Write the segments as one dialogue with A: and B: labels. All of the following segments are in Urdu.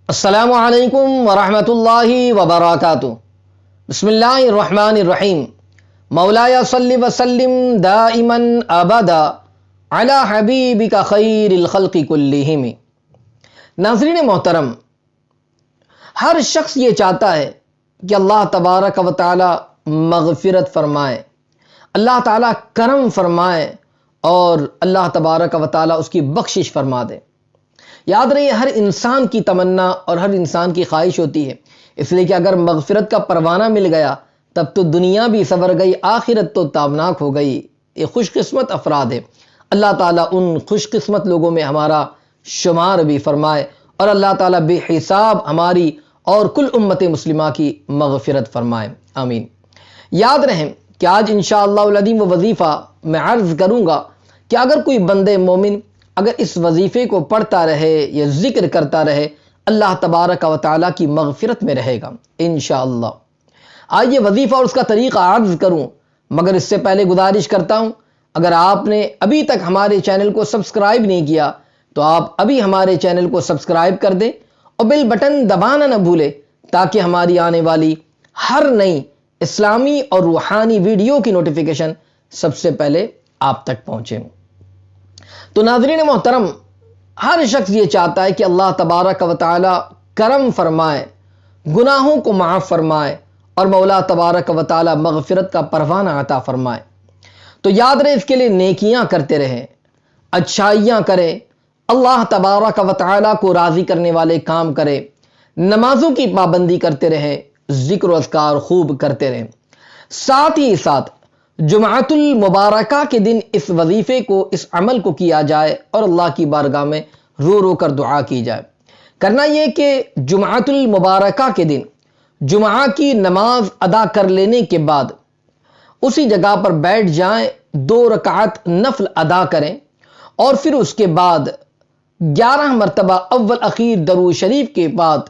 A: السلام علیکم ورحمۃ اللہ وبرکاتہ۔ بسم اللہ الرحمن الرحیم۔ مولایا صلی وسلم دائما ابدا علی حبیبک خیر الخلق کلہم۔ ناظرین محترم، ہر شخص یہ چاہتا ہے کہ اللہ تبارک و تعالی مغفرت فرمائے، اللہ تعالی کرم فرمائے اور اللہ تبارک و تعالی اس کی بخشش فرما دے۔ یاد رہے، ہر انسان کی تمنا اور ہر انسان کی خواہش ہوتی ہے، اس لیے کہ اگر مغفرت کا پروانہ مل گیا تب تو دنیا بھی سنور گئی، آخرت تو تابناک ہو گئی۔ یہ خوش قسمت افراد ہے، اللہ تعالیٰ ان خوش قسمت لوگوں میں ہمارا شمار بھی فرمائے اور اللہ تعالیٰ بے حساب ہماری اور کل امت مسلمہ کی مغفرت فرمائے، آمین۔ یاد رہیں کہ آج انشاءاللہ العظیم وہ وظیفہ میں عرض کروں گا کہ اگر کوئی بندے مومن اگر اس وظیفے کو پڑھتا رہے یا ذکر کرتا رہے، اللہ تبارک و تعالیٰ کی مغفرت میں رہے گا انشاءاللہ۔ آئیے وظیفہ اور اس کا طریقہ عرض کروں، مگر اس سے پہلے گزارش کرتا ہوں، اگر آپ نے ابھی تک ہمارے چینل کو سبسکرائب نہیں کیا تو آپ ابھی ہمارے چینل کو سبسکرائب کر دیں اور بیل بٹن دبانا نہ بھولیں تاکہ ہماری آنے والی ہر نئی اسلامی اور روحانی ویڈیو کی نوٹیفیکیشن سب سے پہلے آپ تک پہنچے۔ تو ناظرین محترم، ہر شخص یہ چاہتا ہے کہ اللہ تبارک و تعالی کرم فرمائے، گناہوں کو معاف فرمائے اور مولا تبارک و تعالی مغفرت کا پروانہ عطا فرمائے۔ تو یاد رہے، اس کے لیے نیکیاں کرتے رہیں، اچھائیاں کریں، اللہ تبارک و تعالی کو راضی کرنے والے کام کریں، نمازوں کی پابندی کرتے رہیں، ذکر و اذکار خوب کرتے رہیں۔ ساتھ ہی ساتھ جمعۃ المبارکہ کے دن اس وظیفے کو، اس عمل کو کیا جائے اور اللہ کی بارگاہ میں رو رو کر دعا کی جائے۔ کرنا یہ کہ جمعۃ المبارکہ کے دن جمعہ کی نماز ادا کر لینے کے بعد اسی جگہ پر بیٹھ جائیں، 2 رکعت نفل ادا کریں اور پھر اس کے بعد 11 مرتبہ اول اخیر درود شریف کے بعد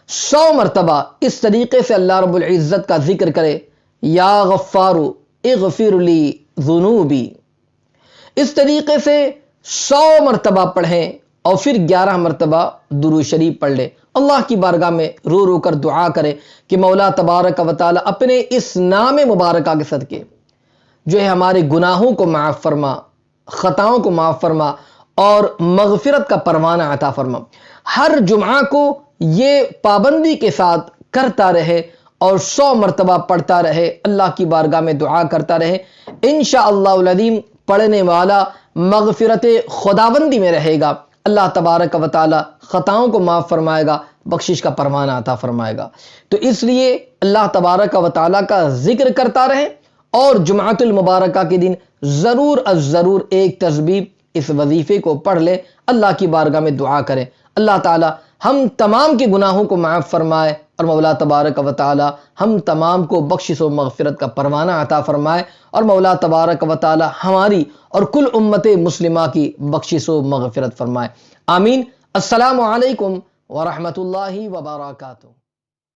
A: 100 مرتبہ اس طریقے سے اللہ رب العزت کا ذکر کرے، یا غفارو اغفر لی ذنوبی۔ اس طریقے سے 100 مرتبہ پڑھیں اور پھر 11 مرتبہ درود شریف پڑھ لیں، اللہ کی بارگاہ میں رو رو کر دعا کریں کہ مولا تبارک و تعالی اپنے اس نام مبارکہ کے صدقے جو ہے ہمارے گناہوں کو معاف فرما، خطاؤں کو معاف فرما اور مغفرت کا پروانہ عطا فرما۔ ہر جمعہ کو یہ پابندی کے ساتھ کرتا رہے اور 100 مرتبہ پڑھتا رہے، اللہ کی بارگاہ میں دعا کرتا رہے، انشاءاللہ العظیم پڑھنے والا مغفرت خداوندی میں رہے گا، اللہ تبارک و تعالی خطاؤں کو معاف فرمائے گا، بخشش کا پروانہ عطا فرمائے گا۔ تو اس لیے اللہ تبارک و تعالی کا ذکر کرتا رہے اور جمعۃ المبارکہ کے دن ضرور از ضرور ایک تسبیح اس وظیفے کو پڑھ لے، اللہ کی بارگاہ میں دعا کریں، اللہ تعالی ہم تمام کے گناہوں کو معاف فرمائے اور مولا تبارک و تعالی ہم تمام کو بخشش و مغفرت کا پروانہ عطا فرمائے اور مولا تبارک و تعالی ہماری اور کل امت مسلمہ کی بخشش و مغفرت فرمائے، آمین۔ السلام علیکم ورحمۃ اللہ وبرکاتہ۔